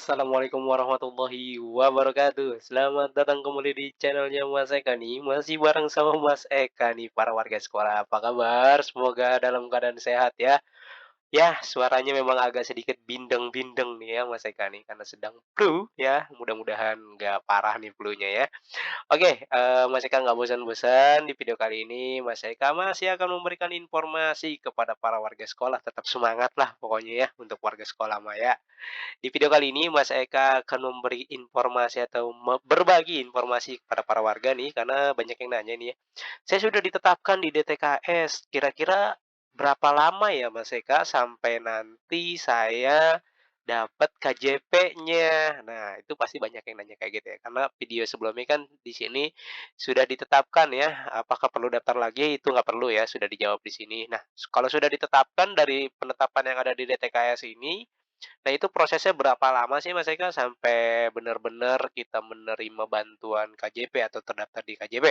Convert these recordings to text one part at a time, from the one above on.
Assalamualaikum warahmatullahi wabarakatuh. Selamat datang kembali di channelnya Mas Eka nih. Masih bareng sama Mas Eka nih, para warga sekolah. Apa kabar? Semoga dalam keadaan sehat ya. Ya, suaranya memang agak sedikit bindeng-bindeng nih ya Mas Eka nih, karena sedang flu ya. Mudah-mudahan nggak parah nih flu-nya ya. Oke, Mas Eka nggak bosan-bosan, di video kali ini Mas Eka masih akan memberikan informasi kepada para warga sekolah. Tetap semangat lah pokoknya ya untuk warga sekolah mah ya. Di video kali ini Mas Eka akan memberi informasi atau berbagi informasi kepada para warga nih, karena banyak yang nanya nih ya. Saya sudah ditetapkan di DTKS, kira-kira berapa lama ya Mas Eka sampai nanti saya dapat KJP-nya? Nah, itu pasti banyak yang nanya kayak gitu ya, karena video sebelumnya kan di sini sudah ditetapkan ya, apakah perlu daftar lagi? Itu nggak perlu ya, sudah dijawab di sini. Nah, kalau sudah ditetapkan dari penetapan yang ada di DTKS ini, nah, itu prosesnya berapa lama sih Mas Eka sampai benar-benar kita menerima bantuan KJP atau terdaftar di KJP?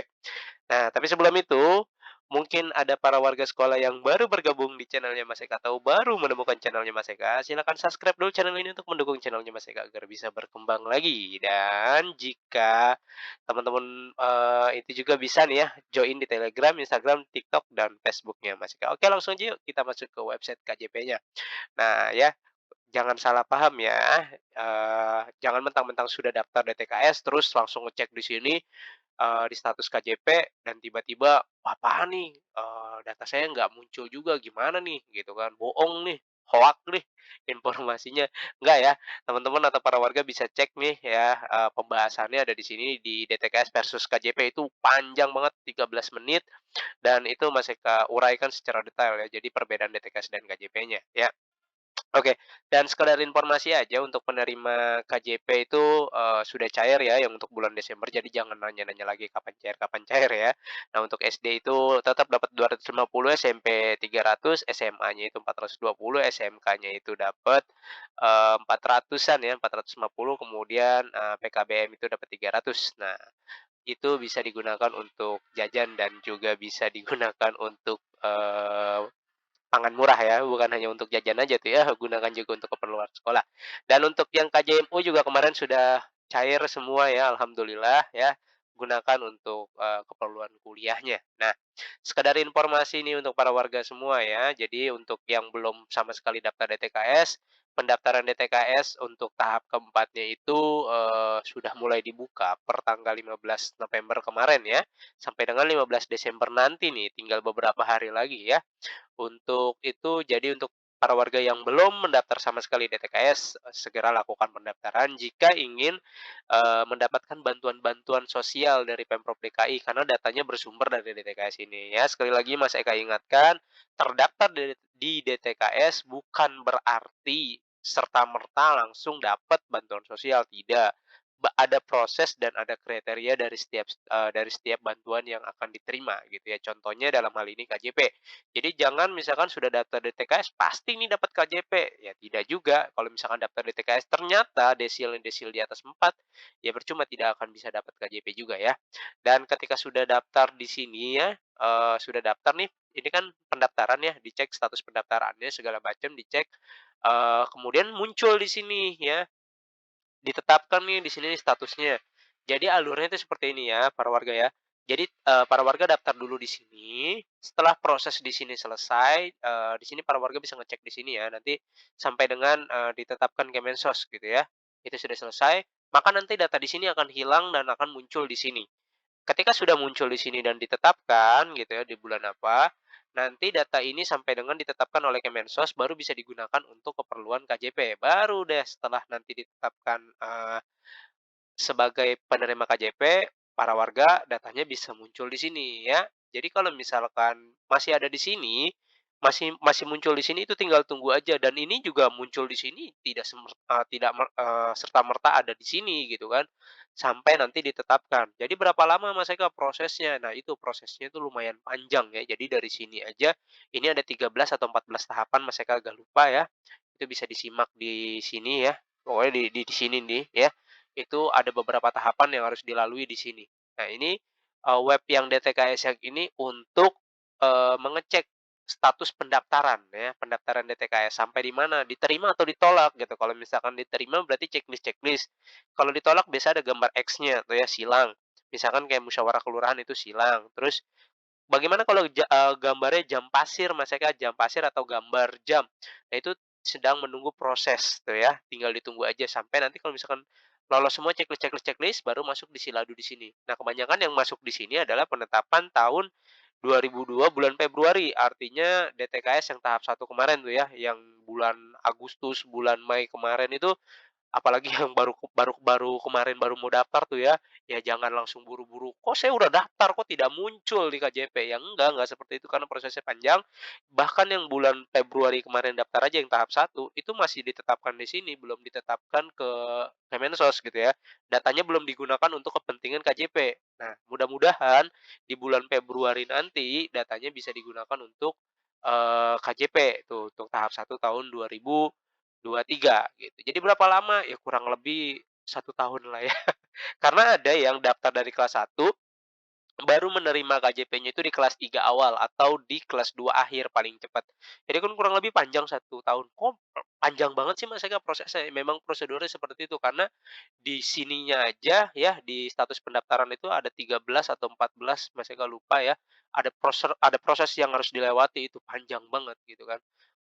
Nah, tapi sebelum itu, mungkin ada para warga sekolah yang baru bergabung di channelnya Mas Eka atau baru menemukan channelnya Mas Eka, silakan subscribe dulu channel ini untuk mendukung channelnya Mas Eka agar bisa berkembang lagi. Dan jika teman-teman, itu juga bisa nih ya, join di Telegram, Instagram, TikTok, dan Facebooknya Mas Eka. Oke, langsung aja yuk kita masuk ke website KJP-nya. Nah ya, jangan salah paham ya, jangan mentang-mentang sudah daftar DTKS terus langsung ngecek di sini, di status KJP dan tiba-tiba, "Apaan nih, data saya nggak muncul juga, gimana nih?" Gitu kan, "Bohong nih, hoak nih informasinya." Enggak ya, teman-teman atau para warga bisa cek nih ya, pembahasannya ada di sini di DTKS versus KJP itu panjang banget 13 menit dan itu masih uraikan secara detail ya, jadi perbedaan DTKS dan KJP-nya ya. Oke, dan sekedar informasi aja untuk penerima KJP itu, sudah cair ya yang untuk bulan Desember, jadi jangan nanya-nanya lagi kapan cair ya. Nah, untuk SD itu tetap dapat 250, SMP 300, SMA-nya itu 420, SMK-nya itu dapat, 400-an ya, 450, kemudian, PKBM itu dapat 300. Nah, itu bisa digunakan untuk jajan dan juga bisa digunakan untuk, pangan murah ya, bukan hanya untuk jajan aja tuh ya, gunakan juga untuk keperluan sekolah. Dan untuk yang KJMU juga kemarin sudah cair semua ya, alhamdulillah ya, gunakan untuk, keperluan kuliahnya. Nah, sekedar informasi ini untuk para warga semua ya, jadi untuk yang belum sama sekali daftar DTKS, pendaftaran DTKS untuk tahap keempatnya itu, sudah mulai dibuka per tanggal 15 November kemarin ya, sampai dengan 15 Desember nanti nih, tinggal beberapa hari lagi ya. Untuk itu, jadi untuk para warga yang belum mendaftar sama sekali DTKS, segera lakukan pendaftaran jika ingin, mendapatkan bantuan-bantuan sosial dari Pemprov DKI karena datanya bersumber dari DTKS ini ya. Sekali lagi Mas Eka ingatkan, terdaftar di DTKS bukan berarti serta-merta langsung dapat bantuan sosial, tidak. Ada proses dan ada kriteria dari setiap bantuan yang akan diterima gitu ya. Contohnya dalam hal ini KJP. Jadi jangan misalkan sudah daftar di TKS, pasti ini dapat KJP. Ya tidak juga. Kalau misalkan daftar di TKS ternyata desil di atas 4, ya percuma tidak akan bisa dapat KJP juga ya. Dan ketika sudah daftar di sini ya, sudah daftar nih, ini kan pendaftaran ya, dicek status pendaftarannya segala macam dicek, kemudian muncul di sini ya, ditetapkan nih di sini statusnya. Jadi alurnya itu seperti ini ya, para warga ya. Jadi, para warga daftar dulu di sini, setelah proses di sini selesai, di sini para warga bisa ngecek di sini ya, nanti sampai dengan, ditetapkan Kemensos gitu ya, itu sudah selesai, maka nanti data di sini akan hilang dan akan muncul di sini. Ketika sudah muncul di sini dan ditetapkan gitu ya, di bulan apa, nanti data ini sampai dengan ditetapkan oleh Kemensos baru bisa digunakan untuk keperluan KJP. Baru deh setelah nanti ditetapkan, sebagai penerima KJP, para warga datanya bisa muncul di sini ya. Jadi kalau misalkan masih ada di sini, masih masih muncul di sini itu tinggal tunggu aja dan ini juga muncul di sini tidak serta-merta ada di sini gitu kan, sampai nanti ditetapkan. Jadi berapa lama Mas Eka prosesnya? Nah itu prosesnya itu lumayan panjang ya. Jadi dari sini aja ini ada 13 atau 14 tahapan Mas Eka agak lupa ya. Itu bisa disimak di sini ya. Pokoknya di sini nih ya. Itu ada beberapa tahapan yang harus dilalui di sini. Nah ini, web yang DTKS yang ini untuk, mengecek status pendaftaran ya, pendaftaran DTKS sampai di mana, diterima atau ditolak gitu. Kalau misalkan diterima berarti checklist-checklist, kalau ditolak biasa ada gambar X-nya tuh ya, silang. Misalkan kayak musyawarah kelurahan itu silang, terus bagaimana kalau gambarnya jam pasir, Mas Eka, jam pasir atau gambar jam. Nah, itu sedang menunggu proses tuh ya, tinggal ditunggu aja sampai nanti kalau misalkan lolos semua checklist baru masuk di Siladu di sini. Nah, kebanyakan yang masuk di sini adalah penetapan tahun 2002 bulan Februari, artinya DTKS yang tahap satu kemarin tuh ya, yang bulan Agustus, bulan Mei kemarin itu. Apalagi yang baru kemarin baru mau daftar tuh ya jangan langsung buru-buru, "Kok saya udah daftar, kok tidak muncul di KJP?" Ya enggak seperti itu karena prosesnya panjang. Bahkan yang bulan Februari kemarin daftar aja yang tahap satu itu masih ditetapkan di sini, belum ditetapkan ke Kemensos gitu ya. Datanya belum digunakan untuk kepentingan KJP. Nah, mudah-mudahan di bulan Februari nanti datanya bisa digunakan untuk, KJP tuh, untuk tahap satu tahun 2023 gitu. Jadi berapa lama? Ya kurang lebih 1 tahun lah ya. Karena ada yang daftar dari kelas satu baru menerima KJP-nya itu di kelas 3 awal atau di kelas 2 akhir paling cepat. Jadi kan kurang lebih panjang 1 tahun. Kok panjang banget sih Mas Eka prosesnya? Memang prosedurnya seperti itu karena di sininya aja ya, di status pendaftaran itu ada 13 atau 14 Mas Eka lupa ya. Ada proses yang harus dilewati itu panjang banget gitu kan.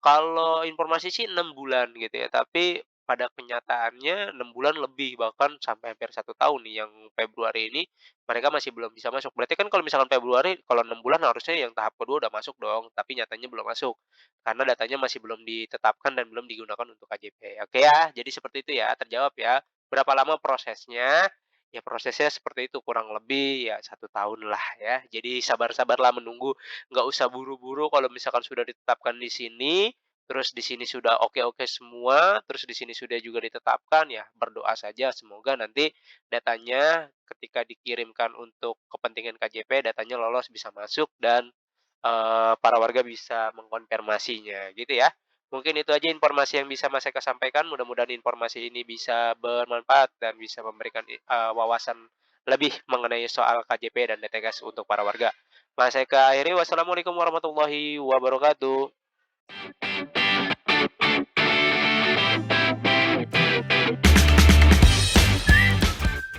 Kalau informasi sih 6 bulan gitu ya, tapi pada kenyataannya 6 bulan lebih, bahkan sampai hampir 1 tahun nih yang Februari ini mereka masih belum bisa masuk. Berarti kan kalau misalkan Februari, kalau 6 bulan harusnya yang tahap kedua udah masuk dong, tapi nyatanya belum masuk. Karena datanya masih belum ditetapkan dan belum digunakan untuk KJP. Oke ya, jadi seperti itu ya, terjawab ya. Berapa lama prosesnya? Ya prosesnya seperti itu, kurang lebih ya 1 tahun lah ya. Jadi sabar-sabarlah menunggu, nggak usah buru-buru kalau misalkan sudah ditetapkan di sini, terus di sini sudah oke-oke semua, terus di sini sudah juga ditetapkan, ya berdoa saja semoga nanti datanya ketika dikirimkan untuk kepentingan KJP, datanya lolos bisa masuk dan, para warga bisa mengkonfirmasinya, gitu ya. Mungkin itu aja informasi yang bisa Mas Eka sampaikan, mudah-mudahan informasi ini bisa bermanfaat dan bisa memberikan wawasan lebih mengenai soal KJP dan DTKS untuk para warga. Mas Eka akhiri, wassalamualaikum warahmatullahi wabarakatuh.